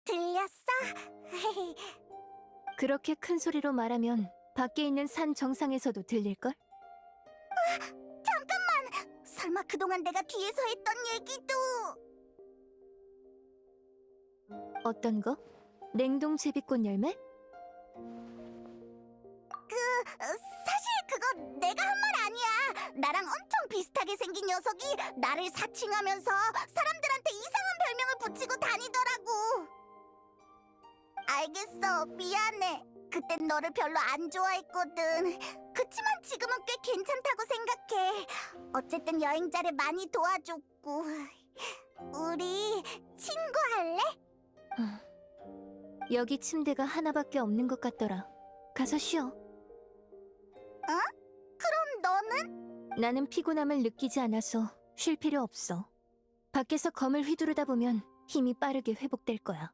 들렸어? 그렇게 큰 소리로 말하면 밖에 있는 산 정상에서도 들릴걸? 잠깐만! 설마 그동안 내가 뒤에서 했던 얘기도... 어떤 거? 냉동 제비꽃 열매? 사실 그거 내가 한 말 아니야. 나랑 엄청 비슷하게 생긴 녀석이 나를 사칭하면서 사람들한테 이상한 별명을 붙이고 다니더라고. 알겠어, 미안해. 그땐 너를 별로 안 좋아했거든. 그치만 지금은 꽤 괜찮다고 생각해. 어쨌든 여행자를 많이 도와줬고. 우리 친구 할래? 여기 침대가 하나밖에 없는 것 같더라. 가서 쉬어. 그럼 너는? 나는 피곤함을 느끼지 않아서 쉴 필요 없어. 밖에서 검을 휘두르다 보면 힘이 빠르게 회복될 거야.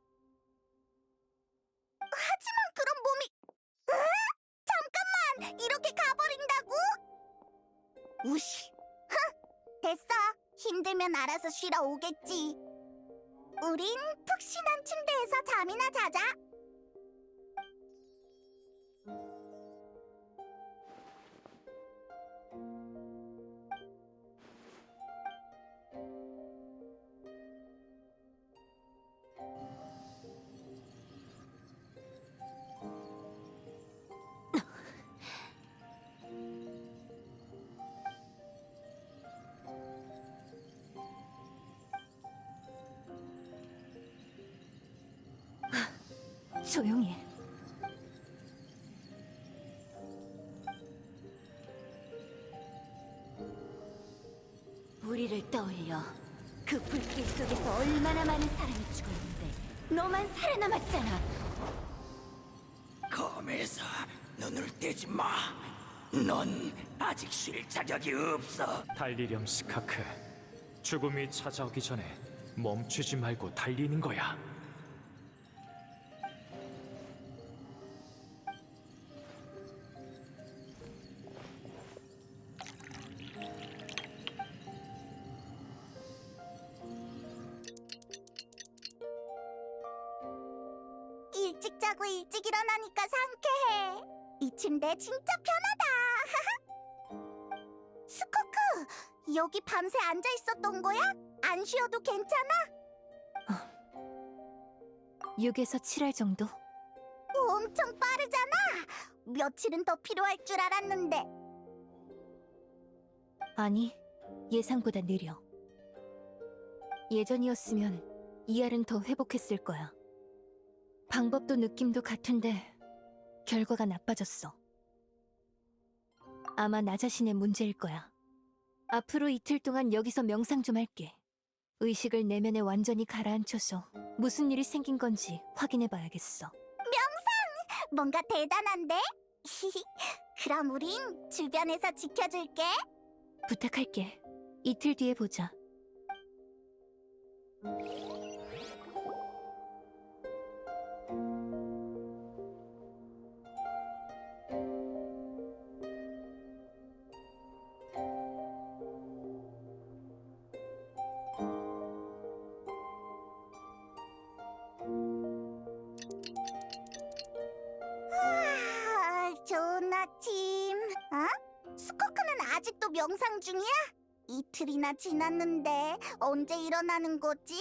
하지만 그런 몸이... 잠깐만! 이렇게 가버린다고? 우씨! 됐어. 힘들면 알아서 쉬러 오겠지. 우린 푹신한 침대에서 잠이나 자자. 조용히 해. 우리를 떠올려. 그 불길 속에서 얼마나 많은 사람이 죽었는데 너만 살아남았잖아. 검에서 눈을 떼지 마. 넌 아직 쉴 자격이 없어. 달리렴 스카크. 죽음이 찾아오기 전에 멈추지 말고 달리는 거야. 일찍 자고 일찍 일어나니까 상쾌해. 이 침대 진짜 편하다. 스코크, 여기 밤새 앉아 있었던 거야? 안 쉬어도 괜찮아? 6에서 7알 정도? 엄청 빠르잖아. 며칠은 더 필요할 줄 알았는데. 아니, 예상보다 느려. 예전이었으면 2알은 더 회복했을 거야. 방법도 느낌도 같은데 결과가 나빠졌어. 아마 나 자신의 문제일 거야. 앞으로 이틀 동안 여기서 명상 좀 할게. 의식을 내면에 완전히 가라앉혀서 무슨 일이 생긴 건지 확인해 봐야겠어. 뭔가 대단한데? 그럼 우린 주변에서 지켜줄게. 부탁할게. 이틀 뒤에 보자. 좋은 아침. 스코크는 아직도 명상 중이야? 이틀이나 지났는데 언제 일어나는 거지?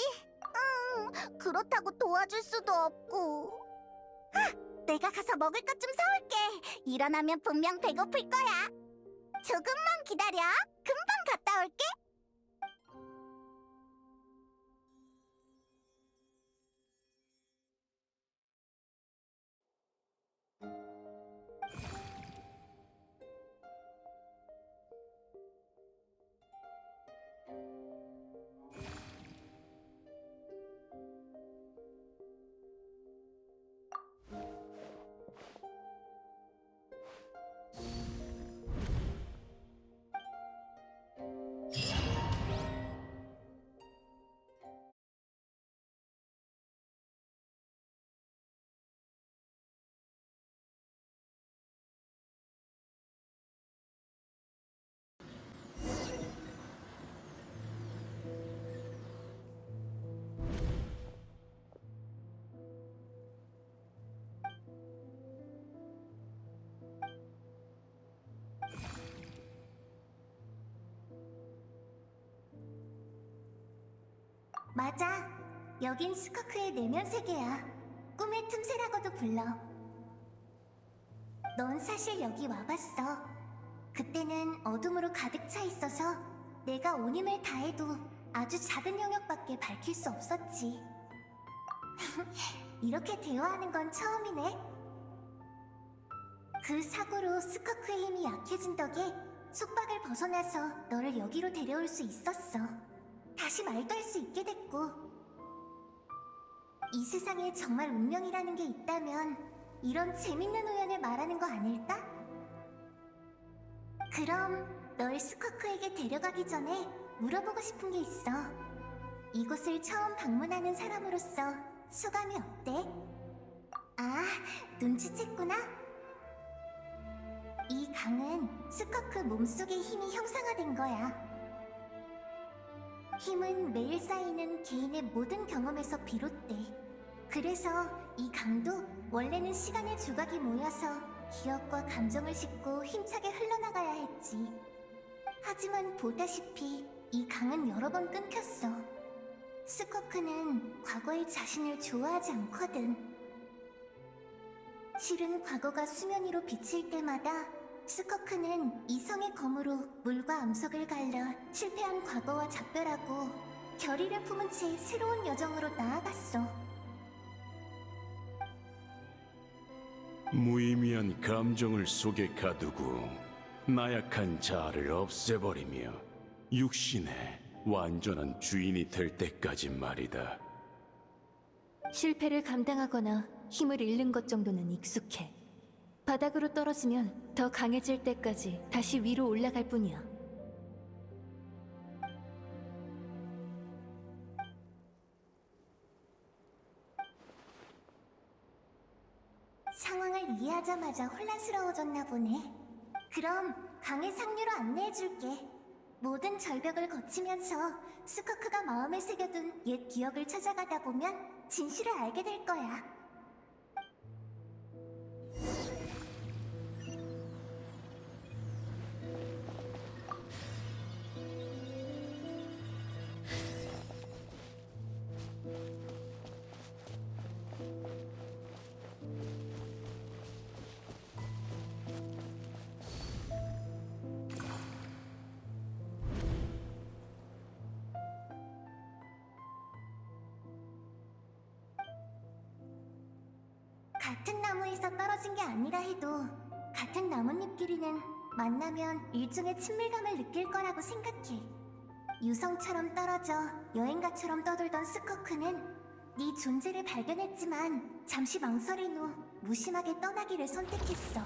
그렇다고 도와줄 수도 없고. 내가 가서 먹을 것 좀 사올게. 일어나면 분명 배고플 거야. 조금만 기다려. 금방 갔다 올게. 맞아. 여긴 스커크의 내면 세계야. 꿈의 틈새라고도 불러. 넌 사실 여기 와봤어. 그때는 어둠으로 가득 차 있어서 내가 온 힘을 다해도 아주 작은 영역밖에 밝힐 수 없었지. 이렇게 대화하는 건 처음이네. 그 사고로 스커크의 힘이 약해진 덕에 속박을 벗어나서 너를 여기로 데려올 수 있었어. 다시 말도 할 수 있게 됐고. 이 세상에 정말 운명이라는 게 있다면 이런 재밌는 우연을 말하는 거 아닐까? 그럼 널 스커크에게 데려가기 전에 물어보고 싶은 게 있어. 이곳을 처음 방문하는 사람으로서 소감이 어때? 아, 눈치챘구나. 이 강은 스커크 몸속의 힘이 형상화된 거야. 힘은 매일 쌓이는 개인의 모든 경험에서 비롯돼. 그래서 이 강도 원래는 시간의 조각이 모여서 기억과 감정을 싣고 힘차게 흘러나가야 했지. 하지만 보다시피 이 강은 여러 번 끊겼어. 스커크는 과거의 자신을 좋아하지 않거든. 실은 과거가 수면 위로 비칠 때마다 스커크는 이성의 검으로 물과 암석을 갈라 실패한 과거와 작별하고 결의를 품은 채 새로운 여정으로 나아갔어. 무의미한 감정을 속에 가두고 나약한 자아를 없애버리며 육신의 완전한 주인이 될 때까지 말이다. 실패를 감당하거나 힘을 잃는 것 정도는 익숙해. 바닥으로 떨어지면 더 강해질 때까지 다시 위로 올라갈 뿐이야. 상황을 이해하자마자 혼란스러워졌나 보네. 그럼 강의 상류로 안내해줄게. 모든 절벽을 거치면서 스커크가 마음에 새겨둔 옛 기억을 찾아가다 보면 진실을 알게 될 거야. 같은 나무에서 떨어진 게 아니라 해도 같은 나뭇잎끼리는 만나면 일종의 친밀감을 느낄 거라고 생각해. 유성처럼 떨어져 여행가처럼 떠돌던 스커크는 네 존재를 발견했지만 잠시 망설인 후 무심하게 떠나기를 선택했어.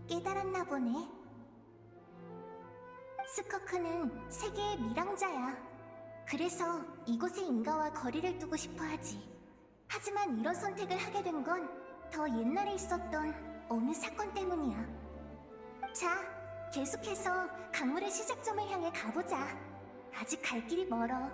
깨달았나 보네. 스커크는 세계의 밀항자야. 그래서 이곳의 인가와 거리를 두고 싶어 하지. 하지만 이런 선택을 하게 된 건 더 옛날에 있었던 어느 사건 때문이야. 자, 계속해서 강물의 시작점을 향해 가보자. 아직 갈 길이 멀어.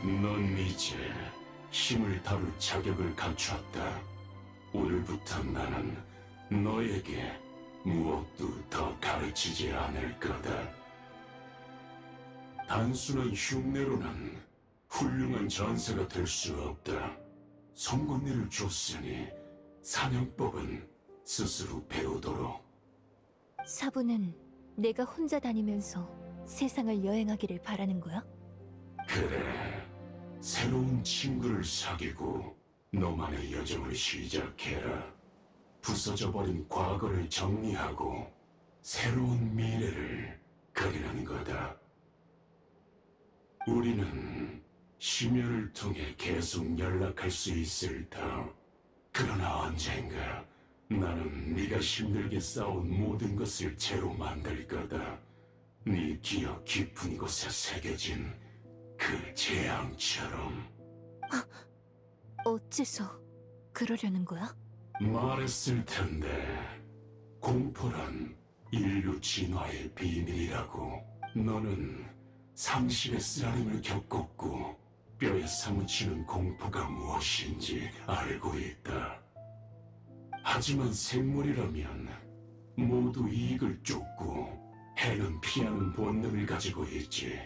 넌 이제 힘을 다룰 자격을 갖췄다. 오늘부터 나는 너에게 무엇도 더 가르치지 않을 거다. 단순한 흉내로는 훌륭한 전사가 될 수 없다. 송곳니를 줬으니 사냥법은 스스로 배우도록. 사부는 내가 혼자 다니면서 세상을 여행하기를 바라는 거야? 그래, 새로운 친구를 사귀고 너만의 여정을 시작해라. 부서져버린 과거를 정리하고 새로운 미래를 그리는 거다. 우리는 심연을 통해 계속 연락할 수 있을 터. 그러나 언젠가 나는 네가 힘들게 쌓아온 모든 것을 재로 만들 거다. 네 기억 깊은 곳에 새겨진 그 재앙처럼. 어째서 그러려는 거야? 말했을 텐데 공포란 인류 진화의 비밀이라고. 너는 상실의 쓰라림을 겪었고 뼈에 사무치는 공포가 무엇인지 알고 있다. 하지만 생물이라면 모두 이익을 쫓고 해는 피하는 본능을 가지고 있지.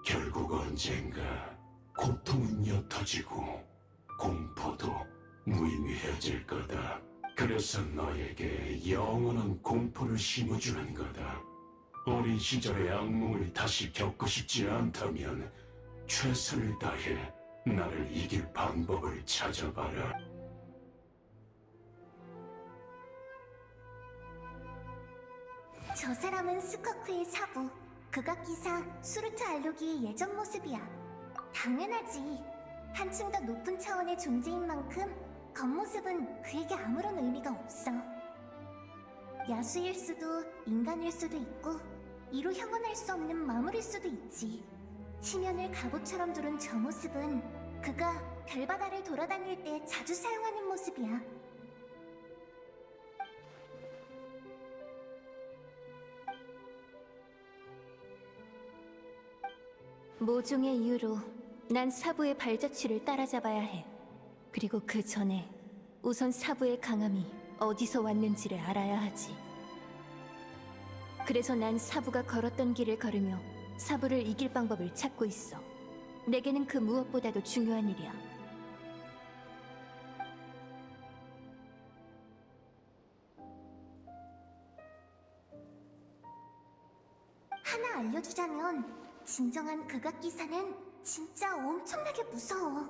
결국 언젠가 고통은 옅어지고 공포도 무의미해질 거다. 그래서 너에게 영원한 공포를 심어주는 거다. 어린 시절의 악몽을 다시 겪고 싶지 않다면 최선을 다해 나를 이길 방법을 찾아봐라. 저 사람은 스커크의 사부, 극악기사 수르트 알로기의 예전 모습이야. 당연하지. 한층 더 높은 차원의 존재인 만큼 겉모습은 그에게 아무런 의미가 없어. 야수일 수도 인간일 수도 있고 이로 형언할 수 없는 마물일 수도 있지. 심연을 갑옷처럼 두른 저 모습은 그가 별바다를 돌아다닐 때 자주 사용하는 모습이야. 모종의 이유로 난 사부의 발자취를 따라잡아야 해. 그리고 그 전에 우선 사부의 강함이 어디서 왔는지를 알아야 하지. 그래서 난 사부가 걸었던 길을 걸으며 사부를 이길 방법을 찾고 있어. 내게는 그 무엇보다도 중요한 일이야. 하나 알려주자면 진정한 극악기사는 진짜 엄청나게 무서워.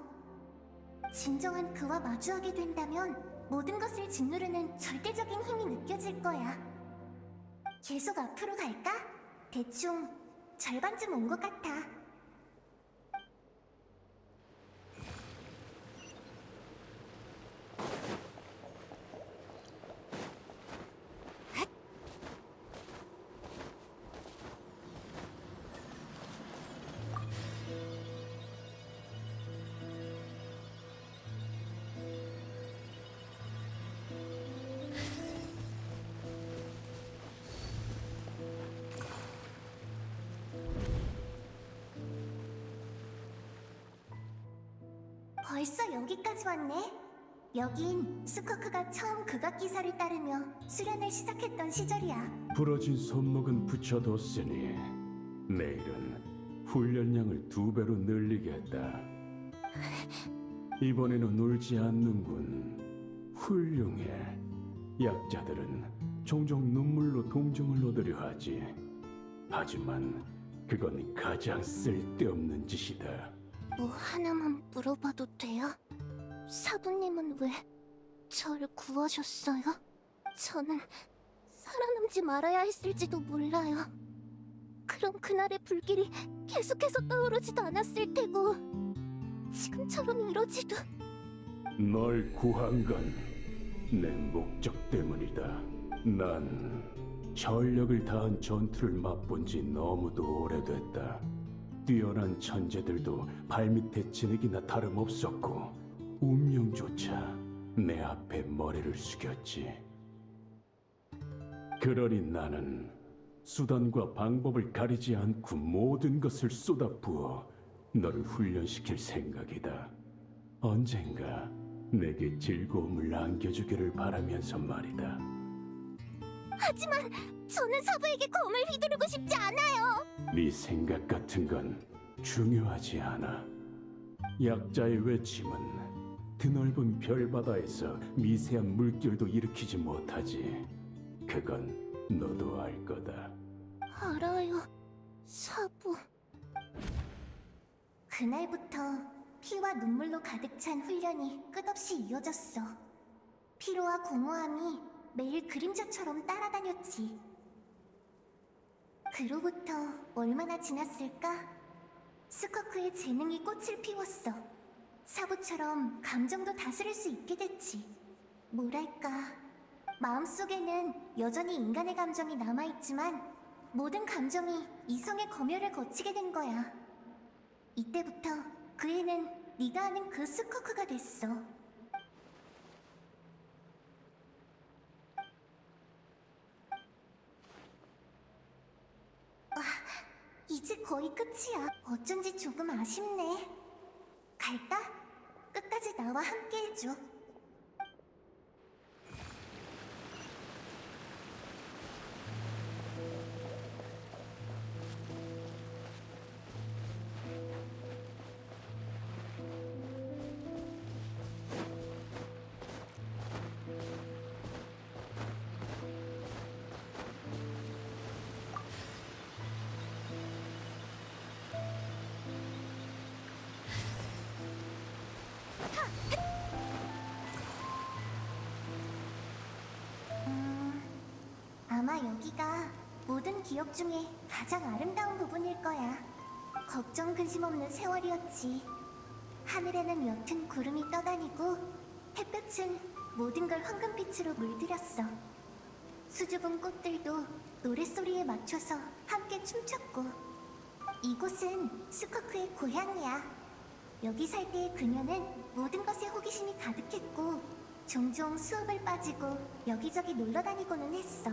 진정한 그와 마주하게 된다면 모든 것을 짓누르는 절대적인 힘이 느껴질 거야. 계속 앞으로 갈까? 대충 절반쯤 온 것 같아. 벌써 여기까지 왔네? 여긴 스커크가 처음 극악기사를 따르며 수련을 시작했던 시절이야. 부러진 손목은 붙여뒀으니 내일은 훈련량을 2배로 늘리겠다. 이번에는 울지 않는군. 훌륭해. 약자들은 종종 눈물로 동정을 얻으려 하지. 하지만 그건 가장 쓸데없는 짓이다. 뭐 하나만 물어봐도 돼요? 사부님은 왜 절 구하셨어요? 저는 살아남지 말아야 했을지도 몰라요. 그럼 그날의 불길이 계속해서 떠오르지도 않았을 테고 지금처럼 이러지도. 널 구한 건 내 목적 때문이다. 난 전력을 다한 전투를 맛본 지 너무도 오래됐다. 뛰어난 천재들도 발밑에 진흙이나 다름없었고 운명조차 내 앞에 머리를 숙였지. 그러니 나는 수단과 방법을 가리지 않고 모든 것을 쏟아부어 너를 훈련시킬 생각이다. 언젠가 내게 즐거움을 안겨주기를 바라면서 말이다. 하지만 저는 사부에게 검을 휘두르고 싶지 않아요. 네 생각 같은 건 중요하지 않아. 약자의 외침은 드넓은 별바다에서 미세한 물결도 일으키지 못하지. 그건 너도 알 거다. 알아요, 사부. 그날부터 피와 눈물로 가득 찬 훈련이 끝없이 이어졌어. 피로와 공허함이 매일 그림자처럼 따라다녔지. 그로부터 얼마나 지났을까? 스커크의 재능이 꽃을 피웠어. 사부처럼 감정도 다스릴 수 있게 됐지. 뭐랄까, 마음속에는 여전히 인간의 감정이 남아있지만 모든 감정이 이성의 검열을 거치게 된 거야. 이때부터 그 애는 네가 아는 그 스코크가 됐어. 이제 거의 끝이야. 어쩐지 조금 아쉽네. 갈까? 끝까지 나와 함께 해줘. 아마 여기가 모든 기억 중에 가장 아름다운 부분일 거야. 걱정 근심 없는 세월이었지. 하늘에는 옅은 구름이 떠다니고 햇볕은 모든 걸 황금빛으로 물들였어. 수줍은 꽃들도 노랫소리에 맞춰서 함께 춤췄고. 이곳은 스코크의 고향이야. 여기 살 때의 그녀는 모든 것에 호기심이 가득했고 종종 수업을 빠지고 여기저기 놀러 다니고는 했어.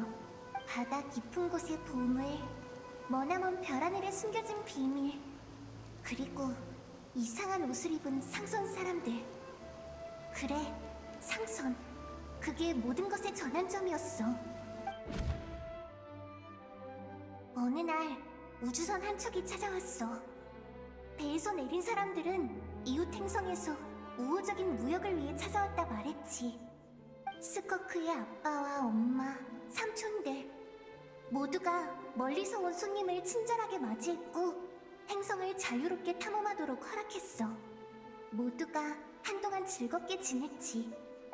바다 깊은 곳의 보물, 머나먼 별 하늘에 숨겨진 비밀, 그리고 이상한 옷을 입은 상선 사람들. 그래, 상선. 그게 모든 것의 전환점이었어. 어느 날 우주선 한 척이 찾아왔어. 배에서 내린 사람들은 이웃 행성에서 우호적인 무역을 위해 찾아왔다 말했지. 스코크의 아빠와 엄마, 삼촌들 모두가 멀리서 온 손님을 친절하게 맞이했고 행성을 자유롭게 탐험하도록 허락했어. 모두가 한동안 즐겁게 지냈지.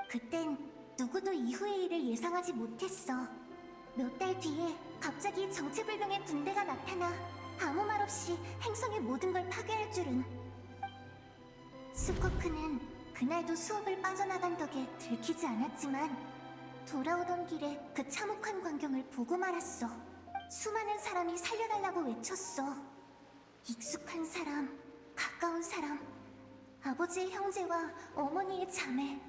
그땐 누구도 이후의 일을 예상하지 못했어. 몇 달 뒤에 갑자기 정체불명의 군대가 나타나 아무 말 없이 행성의 모든 걸 파괴할 줄은. 스코크는 그날도 수업을 빠져나간 덕에 들키지 않았지만 돌아오던 길에 그 참혹한 광경을 보고 말았어. 수많은 사람이 살려달라고 외쳤어. 익숙한 사람, 가까운 사람, 아버지의 형제와 어머니의 자매,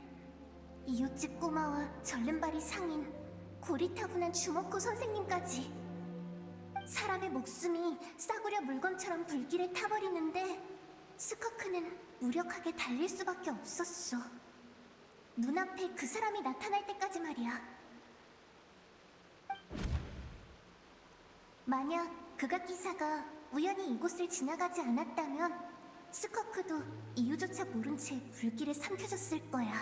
이웃집 꼬마와 절름발이 상인, 고리타분한 주먹구 선생님까지. 사람의 목숨이 싸구려 물건처럼 불길에 타버리는데 스코크는 무력하게 달릴 수밖에 없었어. 눈앞에 그 사람이 나타날 때까지 말이야. 만약 극악기사가 우연히 이곳을 지나가지 않았다면 스코크도 이유조차 모른 채 불길에 삼켜졌을 거야.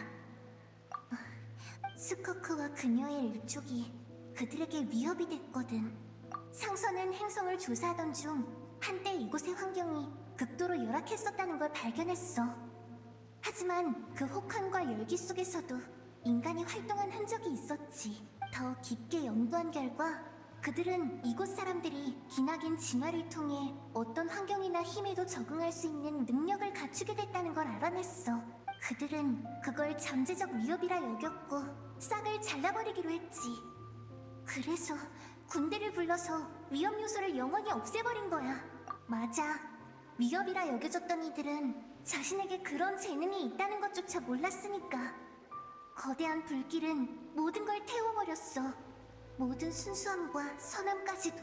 스코크와 그녀의 일족이 그들에게 위협이 됐거든. 상선은 행성을 조사하던 중 한때 이곳의 환경이 극도로 열악했었다는 걸 발견했어. 하지만 그 혹한과 열기 속에서도 인간이 활동한 흔적이 있었지. 더 깊게 연구한 결과 그들은 이곳 사람들이 기나긴 진화를 통해 어떤 환경이나 힘에도 적응할 수 있는 능력을 갖추게 됐다는 걸 알아냈어. 그들은 그걸 잠재적 위협이라 여겼고 싹을 잘라버리기로 했지. 그래서 군대를 불러서 위험 요소를 영원히 없애버린 거야. 맞아. 위협이라 여겨졌던 이들은 자신에게 그런 재능이 있다는 것조차 몰랐으니까. 거대한 불길은 모든 걸 태워버렸어. 모든 순수함과 선함까지도.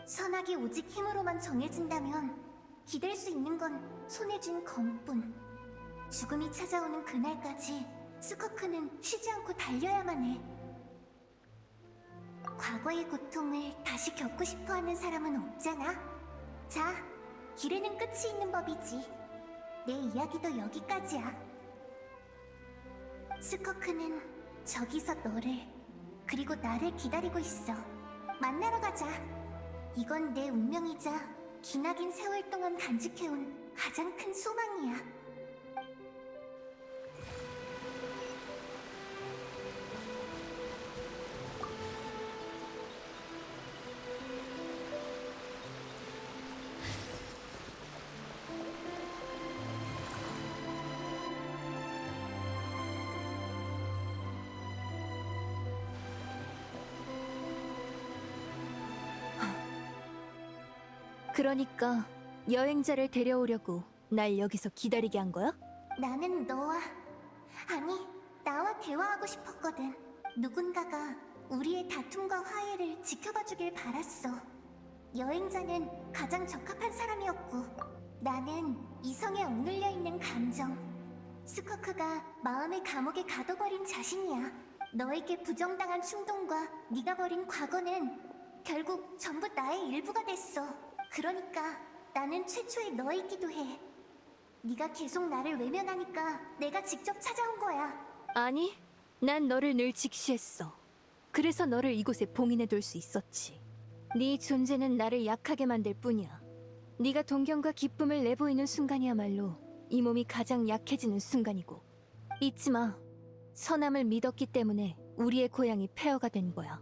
선악이 오직 힘으로만 정해진다면 기댈 수 있는 건 손에 쥔 검뿐. 죽음이 찾아오는 그날까지 스코크는 쉬지 않고 달려야만 해. 과거의 고통을 다시 겪고 싶어하는 사람은 없잖아. 자, 길에는 끝이 있는 법이지. 내 이야기도 여기까지야. 스코크는 저기서 너를, 그리고 나를 기다리고 있어. 만나러 가자. 이건 내 운명이자 기나긴 세월 동안 간직해온 가장 큰 소망이야. 그러니까 여행자를 데려오려고 날 여기서 기다리게 한 거야? 나는 아니, 나와 대화하고 싶었거든. 누군가가 우리의 다툼과 화해를 지켜봐주길 바랐어. 여행자는 가장 적합한 사람이었고, 나는 이성에 억눌려 있는 감정. 스코크가 마음의 감옥에 가둬버린 자신이야. 너에게 부정당한 충동과 네가 버린 과거는 결국 전부 나의 일부가 됐어. 그러니까 나는 최초의 너이기도 해. 네가 계속 나를 외면하니까 내가 직접 찾아온 거야. 아니, 난 너를 늘 직시했어. 그래서 너를 이곳에 봉인해둘 수 있었지. 네 존재는 나를 약하게 만들 뿐이야. 네가 동경과 기쁨을 내보이는 순간이야말로 이 몸이 가장 약해지는 순간이고. 잊지 마. 선함을 믿었기 때문에 우리의 고향이 폐허가 된 거야.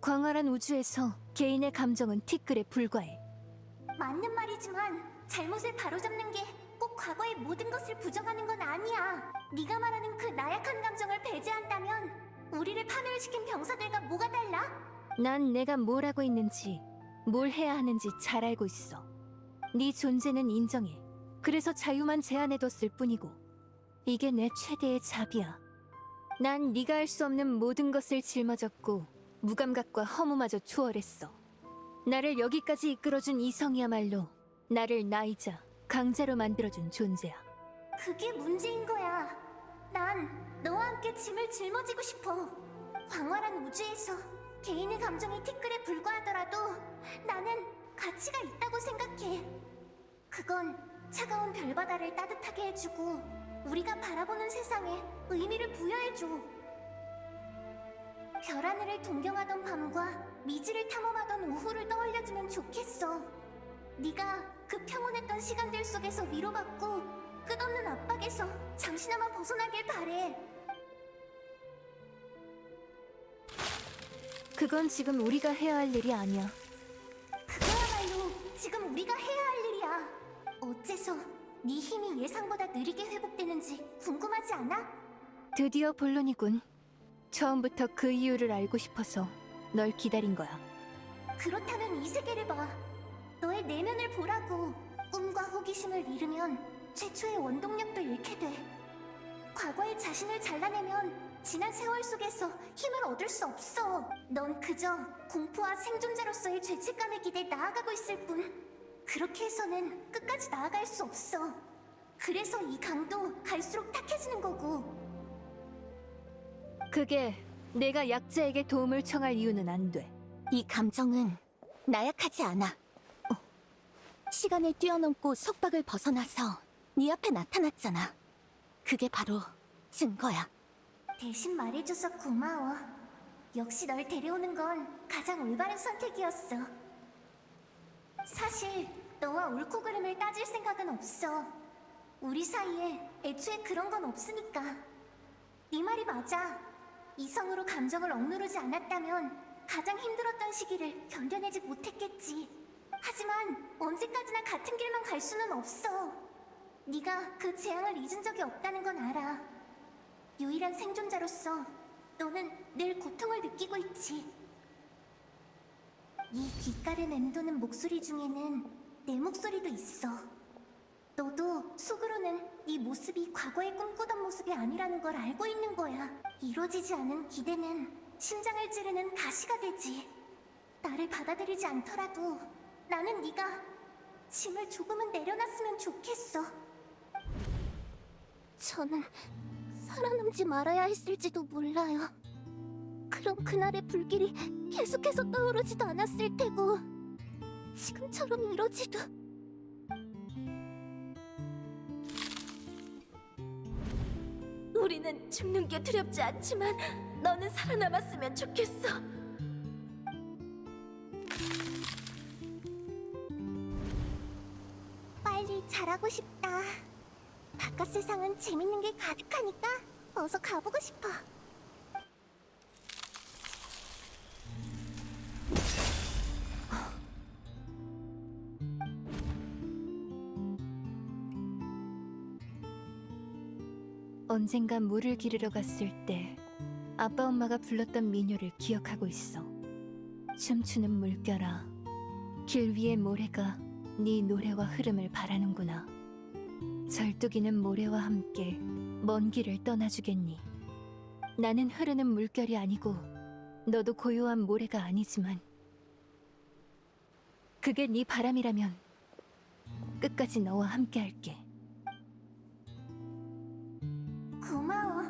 광활한 우주에서 개인의 감정은 티끌에 불과해. 맞는 말이지만 잘못을 바로잡는 게 꼭 과거의 모든 것을 부정하는 건 아니야. 네가 말하는 그 나약한 감정을 배제한다면 우리를 파멸시킨 병사들과 뭐가 달라? 난 내가 뭘 하고 있는지, 뭘 해야 하는지 잘 알고 있어. 네 존재는 인정해. 그래서 자유만 제한해뒀을 뿐이고, 이게 내 최대의 자비야. 난 네가 할 수 없는 모든 것을 짊어졌고 무감각과 허무마저 초월했어. 나를 여기까지 이끌어준 이성이야말로 나를 나이자 강자로 만들어준 존재야. 그게 문제인 거야. 난 너와 함께 짐을 짊어지고 싶어. 광활한 우주에서 개인의 감정이 티끌에 불과하더라도 나는 가치가 있다고 생각해. 그건 차가운 별바다를 따뜻하게 해주고 우리가 바라보는 세상에 의미를 부여해줘. 별 하늘을 동경하던 밤과 미지를 탐험하던 오후를 떠올려주면 좋겠어. 네가 그 평온했던 시간들 속에서 위로받고 끝없는 압박에서 잠시나마 벗어나길 바래. 그건 지금 우리가 해야 할 일이 아니야. 그거야말로 지금 우리가 해야 할 일이야. 어째서 네 힘이 예상보다 느리게 회복되는지 궁금하지 않아? 드디어 본론이군. 처음부터 그 이유를 알고 싶어서 널 기다린 거야. 그렇다면 이 세계를 봐. 너의 내면을 보라고. 꿈과 호기심을 잃으면 최초의 원동력도 잃게 돼. 과거의 자신을 잘라내면 지난 세월 속에서 힘을 얻을 수 없어. 넌 그저 공포와 생존자로서의 죄책감에 기대 나아가고 있을 뿐. 그렇게 해서는 끝까지 나아갈 수 없어. 그래서 이 강도 갈수록 탁해지는 거고. 그게 내가 약자에게 도움을 청할 이유는 안 돼. 이 감정은 나약하지 않아. 시간을 뛰어넘고 속박을 벗어나서 네 앞에 나타났잖아. 그게 바로 증거야. 대신 말해줘서 고마워. 역시 널 데려오는 건 가장 올바른 선택이었어. 사실 너와 옳고 그름을 따질 생각은 없어. 우리 사이에 애초에 그런 건 없으니까. 네 말이 맞아. 이성으로 감정을 억누르지 않았다면 가장 힘들었던 시기를 견뎌내지 못했겠지. 하지만 언제까지나 같은 길만 갈 수는 없어. 네가 그 재앙을 잊은 적이 없다는 건 알아. 유일한 생존자로서 너는 늘 고통을 느끼고 있지. 이 귓가를 맴도는 목소리 중에는 내 목소리도 있어. 너도 속으로는 네 모습이 과거에 꿈꾸던 모습이 아니라는 걸 알고 있는 거야. 이루어지지 않은 기대는 심장을 찌르는 가시가 되지. 나를 받아들이지 않더라도 나는 네가 짐을 조금은 내려놨으면 좋겠어. 저는 살아남지 말아야 했을지도 몰라요. 그럼 그날의 불길이 계속해서 떠오르지도 않았을 테고 지금처럼 이러지도. 우리는 죽는 게 두렵지 않지만 너는 살아남았으면 좋겠어. 빨리 자라고 싶다. 바깥 세상은 재밌는 게 가득하니까 어서 가보고 싶어. 언젠가 물을 기르러 갔을 때 아빠 엄마가 불렀던 민요를 기억하고 있어. 춤추는 물결아, 길 위의 모래가 네 노래와 흐름을 바라는구나. 절뚝이는 모래와 함께 먼 길을 떠나주겠니? 나는 흐르는 물결이 아니고 너도 고요한 모래가 아니지만 그게 네 바람이라면 끝까지 너와 함께할게. 고마워.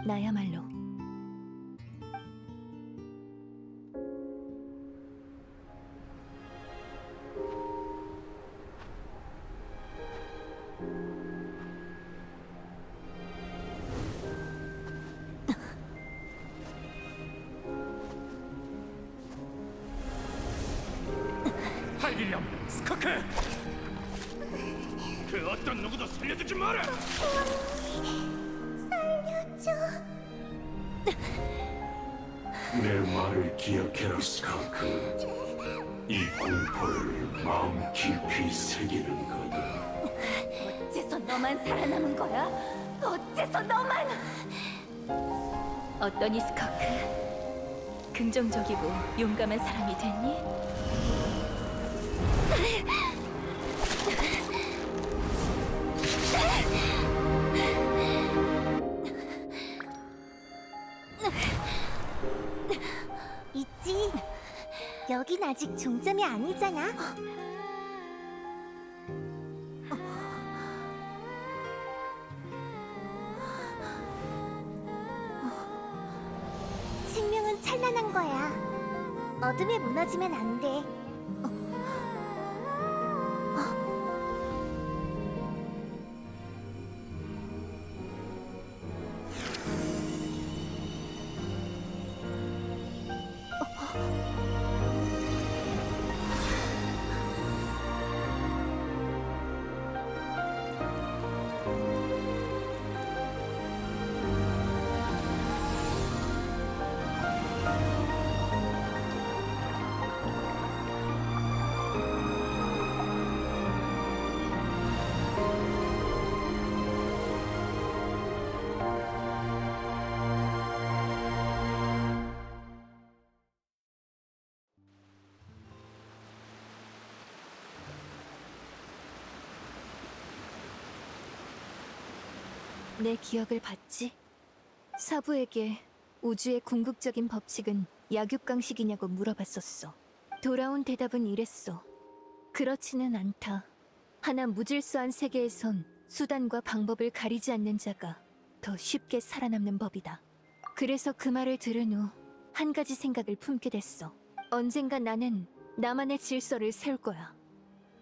나야말로. 할리렴, 스카크! 그 어떤 누구도 살려두지 마라! 살려줘. 내 말을 기억해라, 스카크. 이 공포를 마음 깊이 새기는 거다. 어째서 너만 살아남은 거야? 어째서 너만? 어떠니 스커크? 긍정적이고 용감한 사람이 됐니? 있지. 여긴 아직 종점이 아니잖아. 생명은 찬란한 거야. 어둠에 무너지면 안 돼. 내 기억을 받지? 사부에게 우주의 궁극적인 법칙은 약육강식이냐고 물어봤었어. 돌아온 대답은 이랬어. 그렇지는 않다. 하나 무질서한 세계에선 수단과 방법을 가리지 않는 자가 더 쉽게 살아남는 법이다. 그래서 그 말을 들은 후 한 가지 생각을 품게 됐어. 언젠가 나는 나만의 질서를 세울 거야.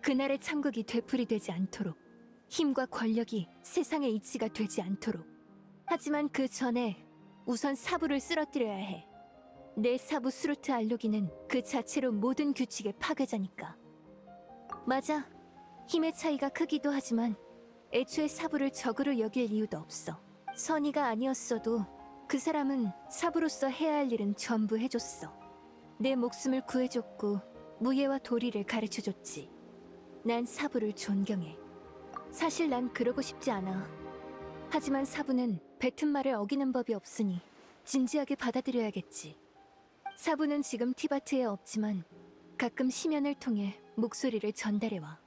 그날의 참극이 되풀이되지 않도록. 힘과 권력이 세상의 이치가 되지 않도록. 하지만 그 전에 우선 사부를 쓰러뜨려야 해. 내 사부 스루트 알로기는 그 자체로 모든 규칙의 파괴자니까. 맞아. 힘의 차이가 크기도 하지만 애초에 사부를 적으로 여길 이유도 없어. 선의가 아니었어도 그 사람은 사부로서 해야 할 일은 전부 해줬어. 내 목숨을 구해줬고 무예와 도리를 가르쳐줬지. 난 사부를 존경해. 사실 난 그러고 싶지 않아. 하지만 사부는 뱉은 말을 어기는 법이 없으니 진지하게 받아들여야겠지. 사부는 지금 티바트에 없지만 가끔 심연을 통해 목소리를 전달해와.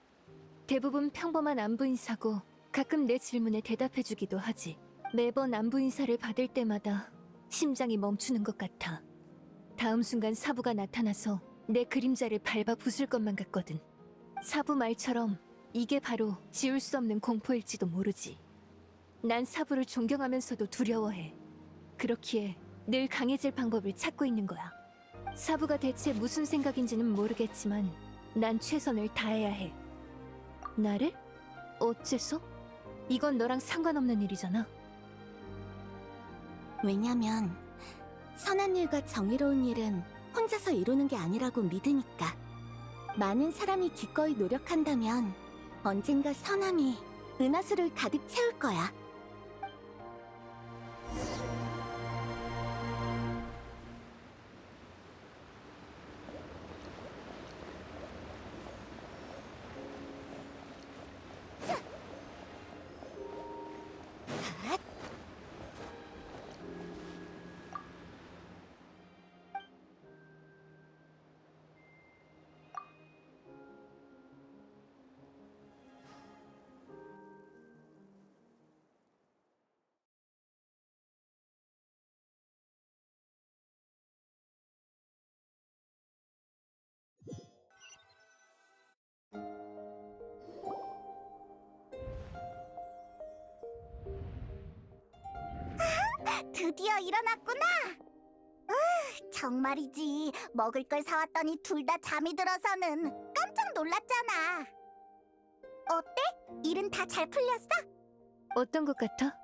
대부분 평범한 안부 인사고 가끔 내 질문에 대답해주기도 하지. 매번 안부 인사를 받을 때마다 심장이 멈추는 것 같아. 다음 순간 사부가 나타나서 내 그림자를 밟아 부술 것만 같거든. 사부 말처럼 이게 바로 지울 수 없는 공포일지도 모르지. 난 사부를 존경하면서도 두려워해. 그렇기에 늘 강해질 방법을 찾고 있는 거야. 사부가 대체 무슨 생각인지는 모르겠지만 난 최선을 다해야 해. 나를? 어째서? 이건 너랑 상관없는 일이잖아. 왜냐면 선한 일과 정의로운 일은 혼자서 이루는 게 아니라고 믿으니까. 많은 사람이 기꺼이 노력한다면 언젠가 선함이 은하수를 가득 채울 거야. 드디어 일어났구나. 정말이지. 먹을 걸 사왔더니 둘 다 잠이 들어서는 깜짝 놀랐잖아. 어때? 일은 다 잘 풀렸어? 어떤 것 같아?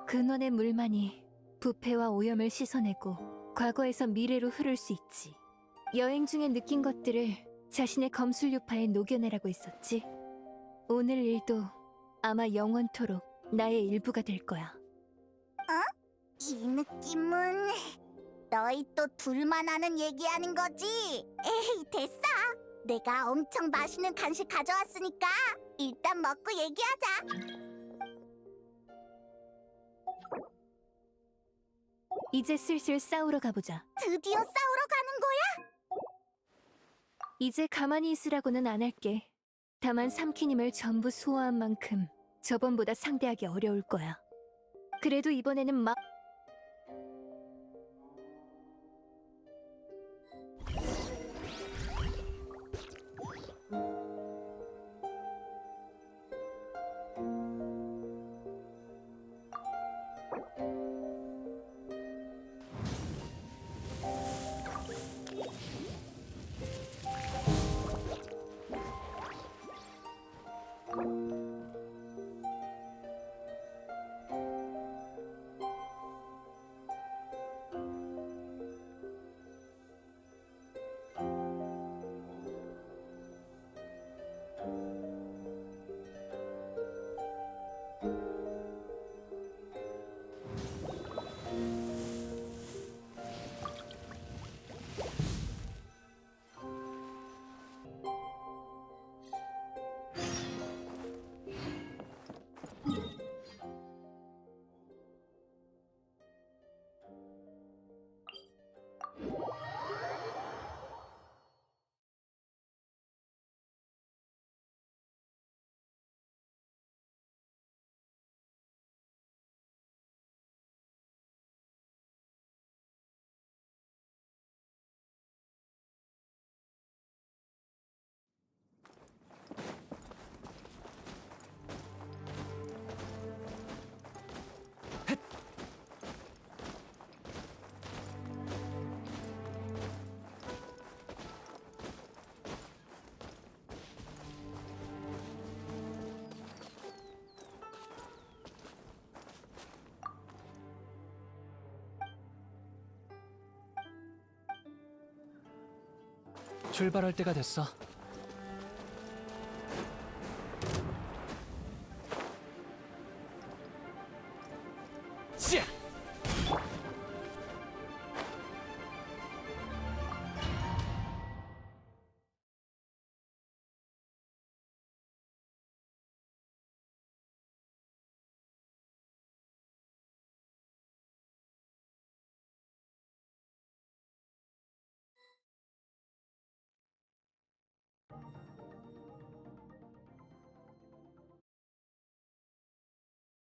근원의 물만이 부패와 오염을 씻어내고 과거에서 미래로 흐를 수 있지. 여행 중에 느낀 것들을 자신의 검술 유파에 녹여내라고 했었지. 오늘 일도 아마 영원토록 나의 일부가 될 거야. 이 느낌은 너희 또 둘만 아는 얘기하는 거지? 에이, 됐어. 내가 엄청 맛있는 간식 가져왔으니까 일단 먹고 얘기하자. 이제 슬슬 싸우러 가보자. 드디어 싸우러 가는 거야? 이제 가만히 있으라고는 안 할게. 다만 삼키님을 전부 소화한 만큼 저번보다 상대하기 어려울 거야. 그래도 이번에는 출발할 때가 됐어. 자!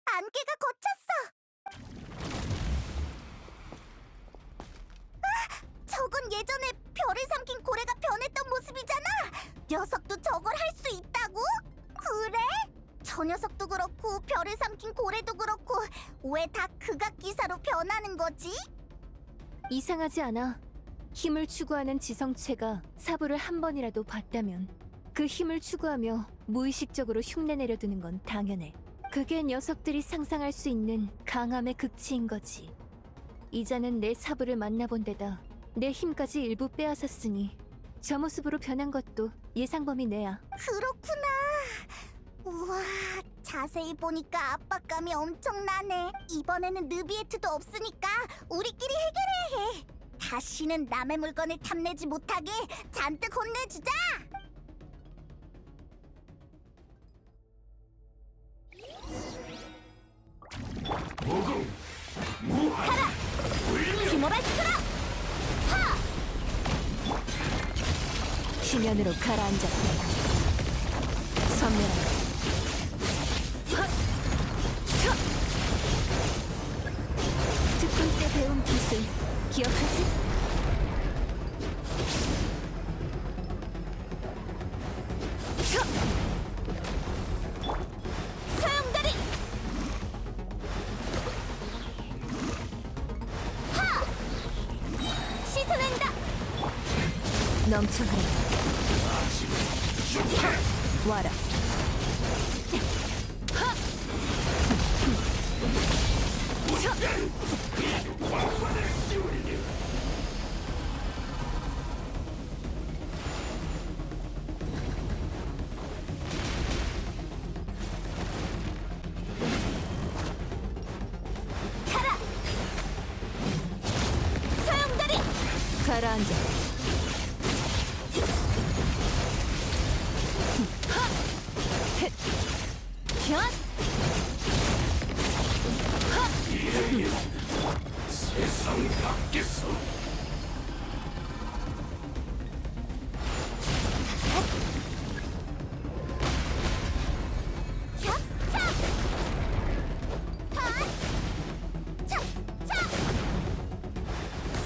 안개가 걷혔어. 저건 예전에 별을 삼킨 고래가 변했던 모습이잖아. 녀석도 저걸 할 수 있다고? 그래? 저 녀석도 그렇고 별을 삼킨 고래도 그렇고 왜 다 극악기사로 변하는 거지? 이상하지 않아. 힘을 추구하는 지성체가 사부를 한 번이라도 봤다면 그 힘을 추구하며 무의식적으로 흉내 내려드는 건 당연해. 그게 녀석들이 상상할 수 있는 강함의 극치인 거지. 이자는 내 사부를 만나본 데다 내 힘까지 일부 빼앗았으니 저 모습으로 변한 것도 예상 범위 내야. 그렇구나. 우와, 자세히 보니까 압박감이 엄청나네. 이번에는 느비에트도 없으니까 우리끼리 해결해야 해. 다시는 남의 물건을 탐내지 못하게 잔뜩 혼내주자. 가라! 휘몰아치라! 하! 휴면으로 가라앉았다. 선멸하라. 특훈 때 배운 기술 기억하지? 넘쳐 흐른다. 와라. 소용돌이! 가라앉아. 견! 세상 밖에서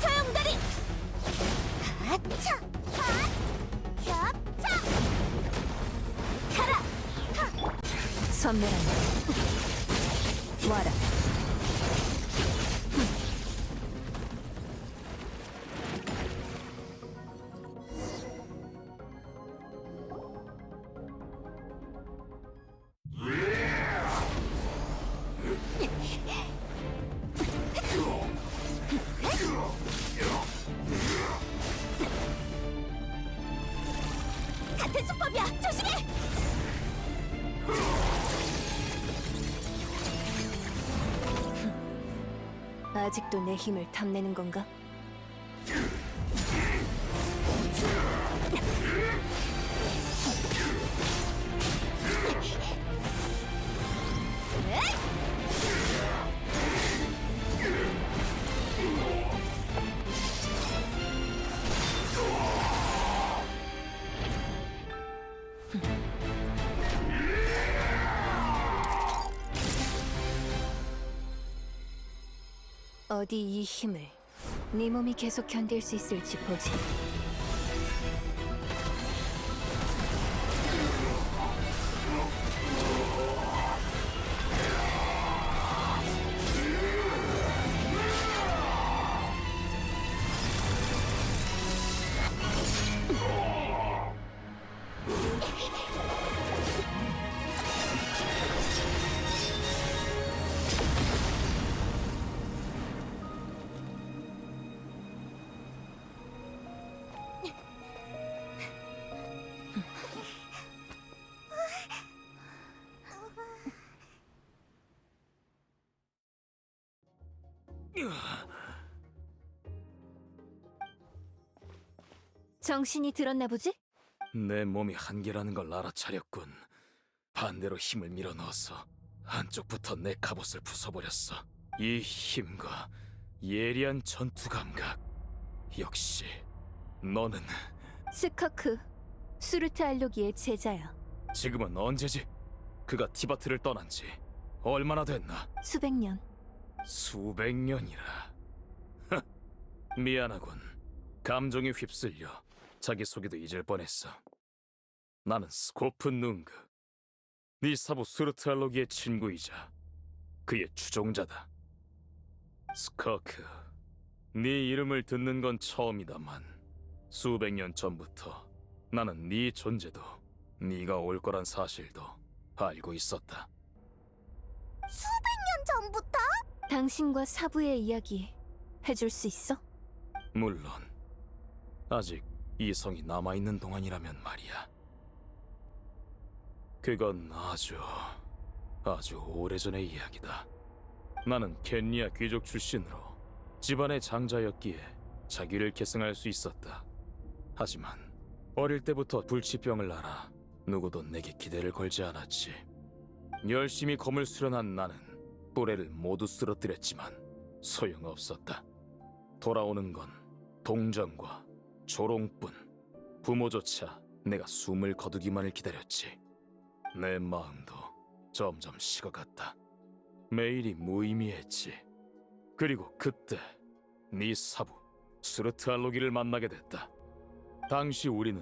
소용돌이! 아차! 겹차! 가라! 선멸한다. 와라. 같은 수법이야! 조심해! 아직도 내 힘을 탐내는 건가? 어디 이 힘을 네 몸이 계속 견딜 수 있을지 보지. 정신이 들었나 보지? 내 몸이 한계라는 걸 알아차렸군. 반대로 힘을 밀어넣어서 한쪽부터 내 갑옷을 부숴버렸어. 이 힘과 예리한 전투 감각. 역시 너는 스커크, 수르트 알로기의 제자야. 지금은 언제지? 그가 티바트를 떠난 지 얼마나 됐나? 수백 년. 수백 년이라. 미안하군. 감정에 휩쓸려 자기소개도 잊을 뻔했어. 나는 스코프 눅그, 네 사부 수르트 알로기의 친구이자 그의 추종자다. 스커크, 네 이름을 듣는 건 처음이다만 수백 년 전부터 나는 네 존재도 네가 올 거란 사실도 알고 있었다. 수백 년 전부터? 당신과 사부의 이야기 해줄 수 있어? 물론 아직 이성이 남아있는 동안이라면 말이야. 그건 아주 오래전의 이야기다. 나는 켄리아 귀족 출신으로 집안의 장자였기에 자기를 계승할 수 있었다. 하지만 어릴 때부터 불치병을 앓아 누구도 내게 기대를 걸지 않았지. 열심히 검을 수련한 나는 또래를 모두 쓰러뜨렸지만 소용없었다. 돌아오는 건 동정과 조롱뿐. 부모조차 내가 숨을 거두기만을 기다렸지. 내 마음도 점점 식어갔다. 매일이 무의미했지. 그리고 그때 네 사부 수르트 알로기를 만나게 됐다. 당시 우리는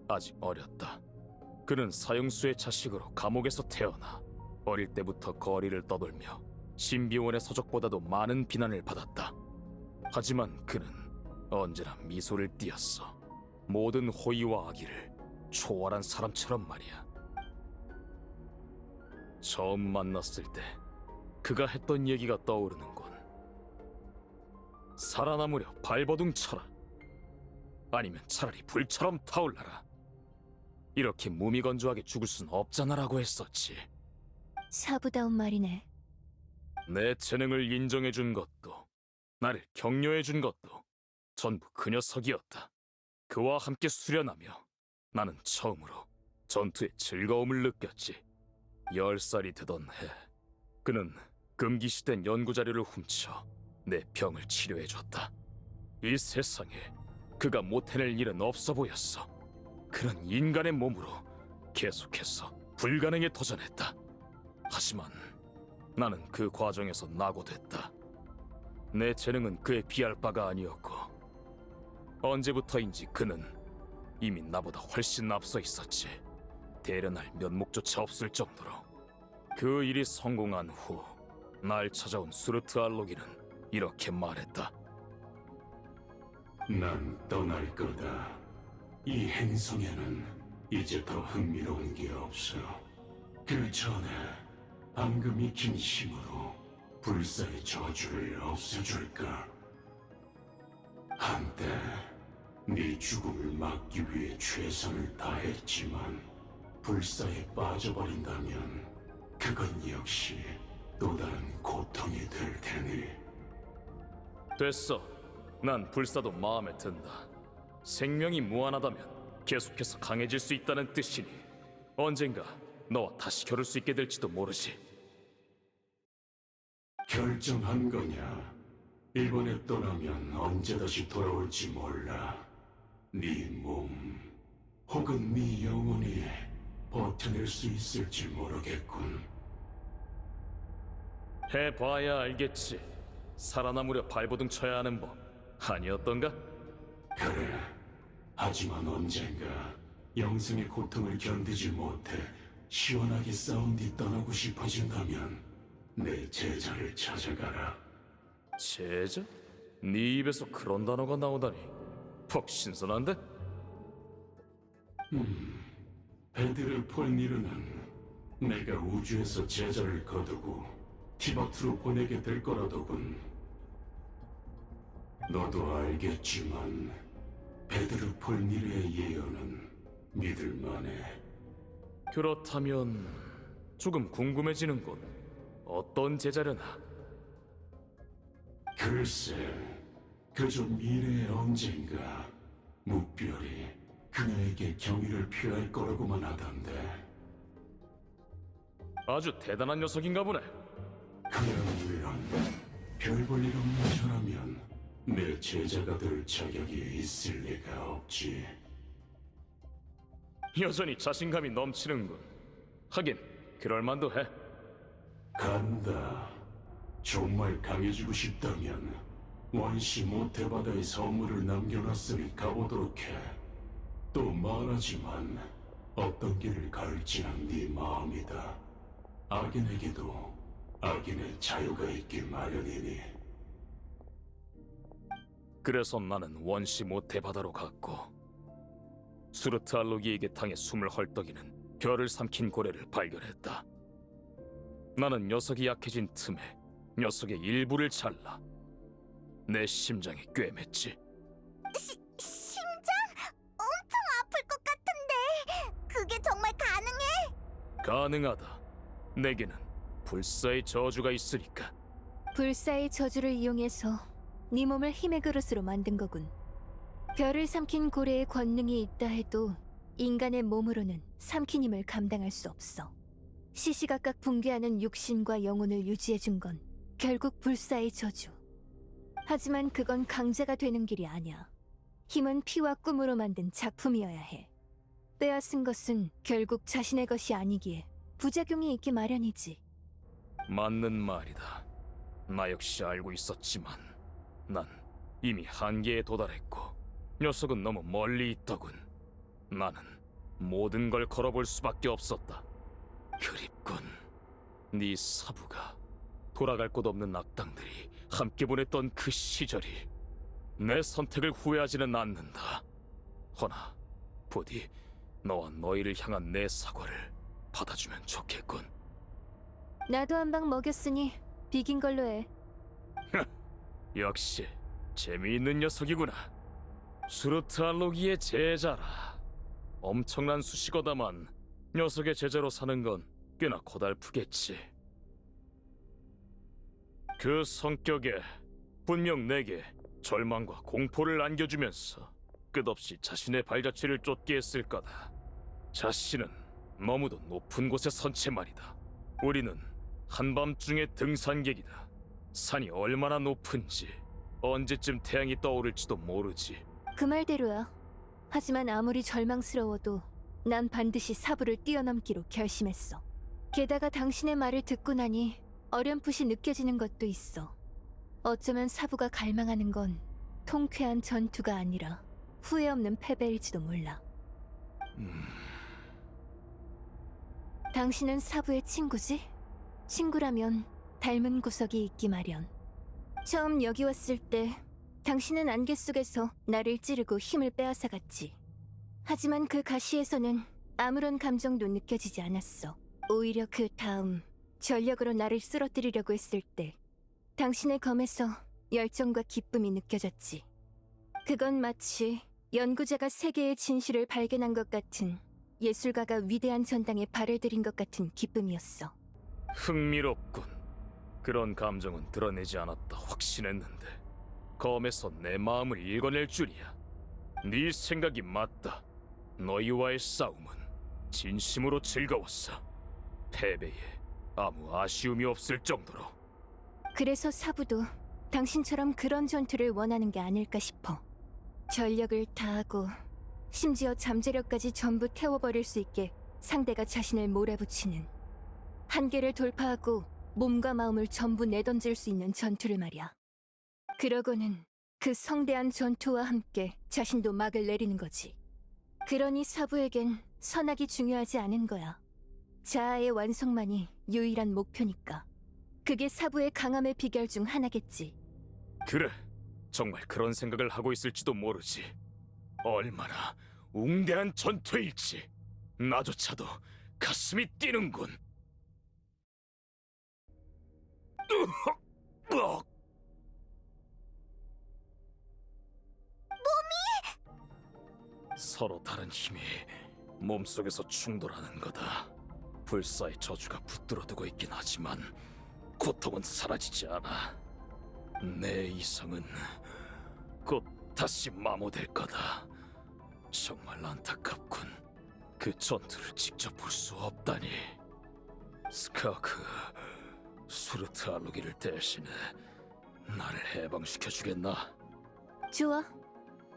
아직 어렸다. 그는 사형수의 자식으로 감옥에서 태어나 어릴 때부터 거리를 떠돌며 신비원의 서적보다도 많은 비난을 받았다. 하지만 그는 언제나 미소를 띄었어. 모든 호의와 악의를 초월한 사람처럼 말이야. 처음 만났을 때 그가 했던 얘기가 떠오르는군. 살아남으려 발버둥 쳐라. 아니면 차라리 불처럼 타올라라. 이렇게 무미건조하게 죽을 순 없잖아라고 했었지. 사부다운 말이네. 내 재능을 인정해준 것도 나를 격려해준 것도 전부 그 녀석이었다. 그와 함께 수련하며 나는 처음으로 전투의 즐거움을 느꼈지. 10살이 되던 해 그는 금기시된 연구자료를 훔쳐 내 병을 치료해줬다. 이 세상에 그가 못해낼 일은 없어 보였어. 그는 인간의 몸으로 계속해서 불가능에 도전했다. 하지만 나는 그 과정에서 낙오됐다. 내 재능은 그에 비할 바가 아니었고 언제부터인지 그는 이미 나보다 훨씬 앞서 있었지. 대련할 면목조차 없을 정도로. 그 일이 성공한 후 날 찾아온 수르트 알로기는 이렇게 말했다. 난 떠날 거다. 이 행성에는 이제 더 흥미로운 게 없어. 그 전에 방금 익힌 힘으로 불사의 저주를 없애줄까? 한때 네 죽음을 막기 위해 최선을 다했지만 불사에 빠져버린다면 그건 역시 또 다른 고통이 될 테니. 됐어. 난 불사도 마음에 든다. 생명이 무한하다면 계속해서 강해질 수 있다는 뜻이니 언젠가 너와 다시 겨룰 수 있게 될지도 모르지. 결정한 거냐? 이번에 떠나면 언제 다시 돌아올지 몰라. 네 몸 혹은 네 영혼이 버텨낼 수 있을지 모르겠군. 해봐야 알겠지. 살아남으려 발버둥 쳐야 하는 법 아니었던가? 그래. 하지만 언젠가 영생의 고통을 견디지 못해 시원하게 싸운 뒤 떠나고 싶어진다면 내 제자를 찾아가라. 제자? 네 입에서 그런 단어가 나오다니 퍽 신선한데? 베드르 폴니르는 내가 우주에서 제자를 거두고 티바트로 보내게 될 거라더군. 너도 알겠지만 베드르 폴니르의 예언은 믿을만해. 그렇다면 조금 궁금해지는군. 어떤 제자려나? 글쎄, 그저 미래의 언젠가 무별이 그녀에게 경의를 표할 거라고만 하던데. 아주 대단한 녀석인가 보네. 그야 물론 별 볼 일 없는 저라면 내 제자가 될 자격이 있을 리가 없지. 여전히 자신감이 넘치는군. 하긴 그럴 만도 해. 간다. 정말 강해지고 싶다면 원시 모태바다의 선물을 남겨놨으니 가보도록 해. 또 말하지만 어떤 길을 갈지는 네 마음이다. 악인에게도 악인의 자유가 있길 마련이니. 그래서 나는 원시 모태 바다로 갔고 수르트 알로기에게 당해 숨을 헐떡이는 별을 삼킨 고래를 발견했다. 나는 녀석이 약해진 틈에 녀석의 일부를 잘라 내 심장에 꿰맸지. 심장? 엄청 아플 것 같은데 그게 정말 가능해? 가능하다. 내게는 불사의 저주가 있으니까. 불사의 저주를 이용해서 네 몸을 힘의 그릇으로 만든 거군. 별을 삼킨 고래의 권능이 있다 해도 인간의 몸으로는 삼킨 힘을 감당할 수 없어. 시시각각 붕괴하는 육신과 영혼을 유지해준 건 결국 불사의 저주. 하지만 그건 강자가 되는 길이 아니야. 힘은 피와 꿈으로 만든 작품이어야 해. 빼앗은 것은 결국 자신의 것이 아니기에 부작용이 있기 마련이지. 맞는 말이다. 나 역시 알고 있었지만 난 이미 한계에 도달했고 녀석은 너무 멀리 있더군. 나는 모든 걸 걸어볼 수밖에 없었다. 그립군. 네 사부가 돌아갈 곳 없는 악당들이 함께 보냈던 그 시절이. 내 선택을 후회하지는 않는다. 허나 부디 너와 너희를 향한 내 사과를 받아주면 좋겠군. 나도 한 방 먹였으니 비긴 걸로 해. 역시 재미있는 녀석이구나. 수르트 알로기의 제자라. 엄청난 수식어다만 녀석의 제자로 사는 건 꽤나 고달프겠지. 그 성격에 분명 내게 절망과 공포를 안겨주면서 끝없이 자신의 발자취를 쫓게 했을 거다. 자신은 너무도 높은 곳에 선 채 말이다. 우리는 한밤중의 등산객이다. 산이 얼마나 높은지 언제쯤 태양이 떠오를지도 모르지. 그 말대로야. 하지만 아무리 절망스러워도 난 반드시 사부를 뛰어넘기로 결심했어. 게다가 당신의 말을 듣고 나니 어렴풋이 느껴지는 것도 있어. 어쩌면 사부가 갈망하는 건 통쾌한 전투가 아니라 후회 없는 패배일지도 몰라. 당신은 사부의 친구지? 친구라면 닮은 구석이 있기 마련. 처음 여기 왔을 때 당신은 안개 속에서 나를 찌르고 힘을 빼앗아갔지. 하지만 그 가시에서는 아무런 감정도 느껴지지 않았어. 오히려 그 다음 전력으로 나를 쓰러뜨리려고 했을 때 당신의 검에서 열정과 기쁨이 느껴졌지. 그건 마치 연구자가 세계의 진실을 발견한 것 같은, 예술가가 위대한 전당에 발을 들인 것 같은 기쁨이었어. 흥미롭군. 그런 감정은 드러내지 않았다 확신했는데 검에서 내 마음을 읽어낼 줄이야. 네 생각이 맞다. 너희와의 싸움은 진심으로 즐거웠어. 패배에 아무 아쉬움이 없을 정도로. 그래서 사부도 당신처럼 그런 전투를 원하는 게 아닐까 싶어. 전력을 다하고 심지어 잠재력까지 전부 태워버릴 수 있게 상대가 자신을 몰아붙이는, 한계를 돌파하고 몸과 마음을 전부 내던질 수 있는 전투를 말이야. 그러고는 그 성대한 전투와 함께 자신도 막을 내리는 거지. 그러니 사부에겐 선악이 중요하지 않은 거야. 자아의 완성만이 유일한 목표니까. 그게 사부의 강함의 비결 중 하나겠지. 그래, 정말 그런 생각을 하고 있을지도 모르지. 얼마나 웅대한 전투일지 나조차도 가슴이 뛰는군. 서로 다른 힘이 몸속에서 충돌하는 거다. 불사의 저주가 붙들어두고 있긴 하지만 고통은 사라지지 않아. 내 이성은 곧 다시 마모될 거다. 정말 안타깝군. 그 전투를 직접 볼 수 없다니. 스카크, 수르트 알로기를 대신해 나를 해방시켜주겠나? 좋아.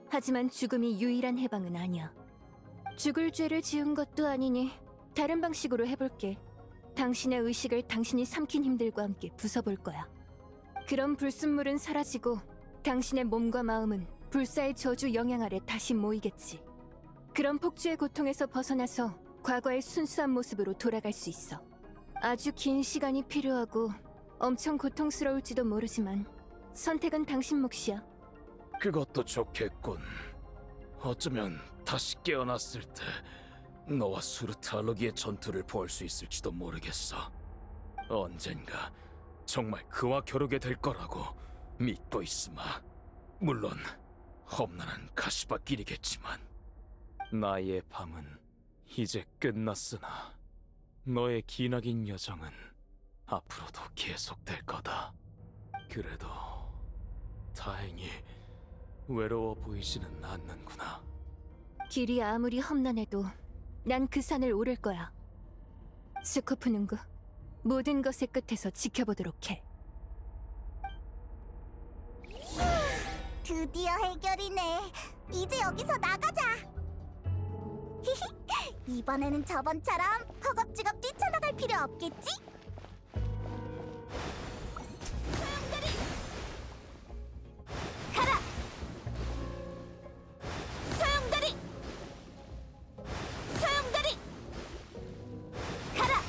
하지만 죽음이 유일한 해방은 아니야. 죽을 죄를 지은 것도 아니니 다른 방식으로 해볼게. 당신의 의식을 당신이 삼킨 힘들과 함께 부숴볼 거야. 그럼 불순물은 사라지고 당신의 몸과 마음은 불사의 저주 영향 아래 다시 모이겠지. 그럼 폭주의 고통에서 벗어나서 과거의 순수한 모습으로 돌아갈 수 있어. 아주 긴 시간이 필요하고 엄청 고통스러울지도 모르지만 선택은 당신 몫이야. 그것도 좋겠군. 어쩌면 다시 깨어났을 때 너와 수르트 알로기의 전투를 볼 수 있을지도 모르겠어. 언젠가 정말 그와 겨루게 될 거라고 믿고 있으마. 물론 험난한 가시밭길이겠지만 나의 밤은 이제 끝났으나 너의 기나긴 여정은 앞으로도 계속될 거다. 그래도 다행히 외로워 보이지는 않는구나. 길이 아무리 험난해도 난 그 산을 오를 거야. 스코프는구, 모든 것의 끝에서 지켜보도록 해. 드디어 해결이네. 이제 여기서 나가자. 이번에는 저번처럼 허겁지겁 뛰쳐나갈 필요 없겠지? 소용돌이! 가라! 소용돌이! 소용돌이! 가라!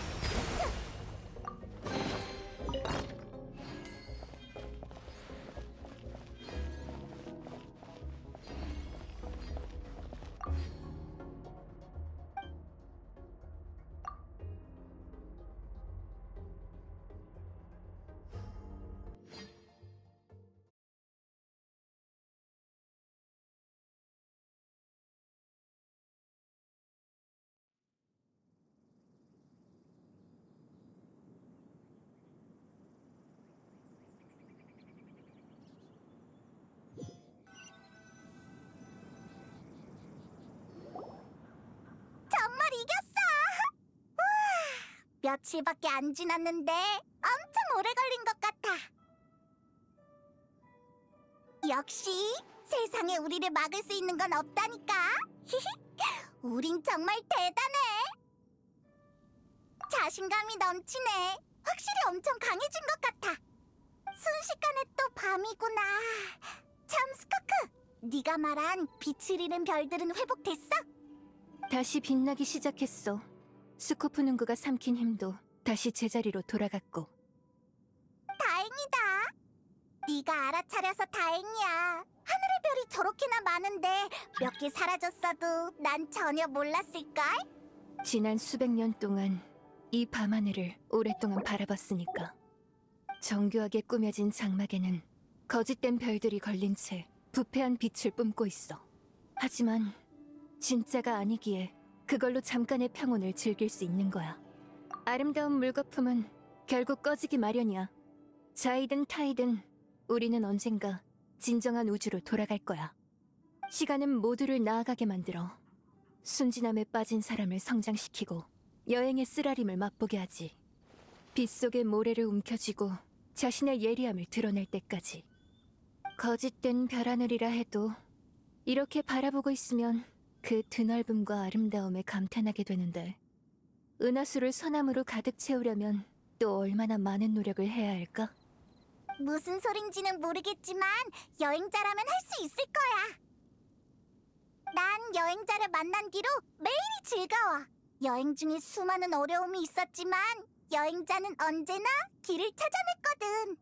며칠밖에 안 지났는데 엄청 오래 걸린 것 같아. 역시 세상에 우리를 막을 수 있는 건 없다니까. 우린 정말 대단해. 자신감이 넘치네. 확실히 엄청 강해진 것 같아. 순식간에 또 밤이구나. 참, 스코크, 네가 말한 빛을 잃은 별들은 회복됐어? 다시 빛나기 시작했어. 스코프 능구가 삼킨 힘도 다시 제자리로 돌아갔고. 다행이다. 네가 알아차려서 다행이야. 하늘의 별이 저렇게나 많은데 몇 개 사라졌어도 난 전혀 몰랐을걸? 지난 수백 년 동안 이 밤하늘을 오랫동안 바라봤으니까. 정교하게 꾸며진 장막에는 거짓된 별들이 걸린 채 부패한 빛을 뿜고 있어. 하지만 진짜가 아니기에 그걸로 잠깐의 평온을 즐길 수 있는 거야. 아름다운 물거품은 결국 꺼지기 마련이야. 자이든 타이든 우리는 언젠가 진정한 우주로 돌아갈 거야. 시간은 모두를 나아가게 만들어 순진함에 빠진 사람을 성장시키고 여행의 쓰라림을 맛보게 하지. 빛속의 모래를 움켜쥐고 자신의 예리함을 드러낼 때까지. 거짓된 별하늘이라 해도 이렇게 바라보고 있으면 그 드넓음과 아름다움에 감탄하게 되는데, 은하수를 소나무로 가득 채우려면 또 얼마나 많은 노력을 해야 할까? 무슨 소린지는 모르겠지만 여행자라면 할 수 있을 거야. 난 여행자를 만난 뒤로 매일이 즐거워. 여행 중에 수많은 어려움이 있었지만 여행자는 언제나 길을 찾아냈거든.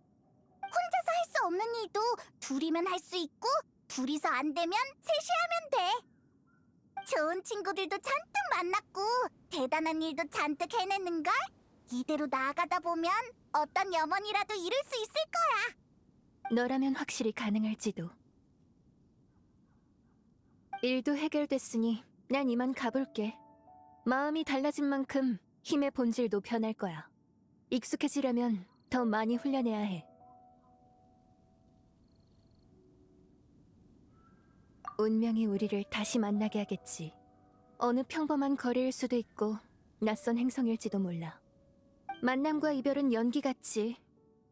혼자서 할 수 없는 일도 둘이면 할 수 있고, 둘이서 안 되면 셋이 하면 돼. 좋은 친구들도 잔뜩 만났고 대단한 일도 잔뜩 해냈는걸? 이대로 나아가다 보면 어떤 염원이라도 이룰 수 있을 거야. 너라면 확실히 가능할지도. 일도 해결됐으니 난 이만 가볼게. 마음이 달라진 만큼 힘의 본질도 변할 거야. 익숙해지려면 더 많이 훈련해야 해. 운명이 우리를 다시 만나게 하겠지. 어느 평범한 거리일 수도 있고 낯선 행성일지도 몰라. 만남과 이별은 연기같이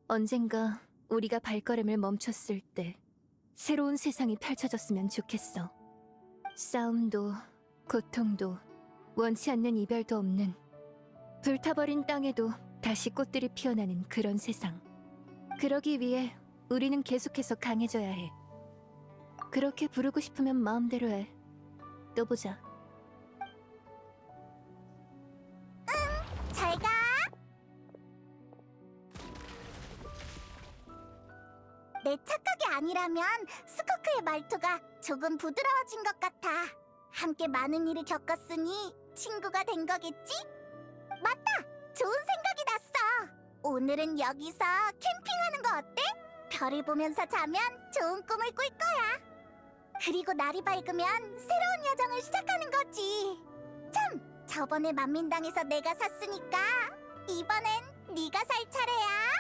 언젠가 우리가 발걸음을 멈췄을 때 새로운 세상이 펼쳐졌으면 좋겠어. 싸움도 고통도 원치 않는 이별도 없는, 불타버린 땅에도 다시 꽃들이 피어나는 그런 세상. 그러기 위해 우리는 계속해서 강해져야 해. 그렇게 부르고 싶으면 마음대로 해. 또 보자. 잘 가. 내 착각이 아니라면 스코크의 말투가 조금 부드러워진 것 같아. 함께 많은 일을 겪었으니 친구가 된 거겠지? 맞다! 좋은 생각이 났어. 오늘은 여기서 캠핑하는 거 어때? 별을 보면서 자면 좋은 꿈을 꿀 거야. 그리고 날이 밝으면 새로운 여정을 시작하는 거지. 참! 저번에 만민당에서 내가 샀으니까 이번엔 네가 살 차례야.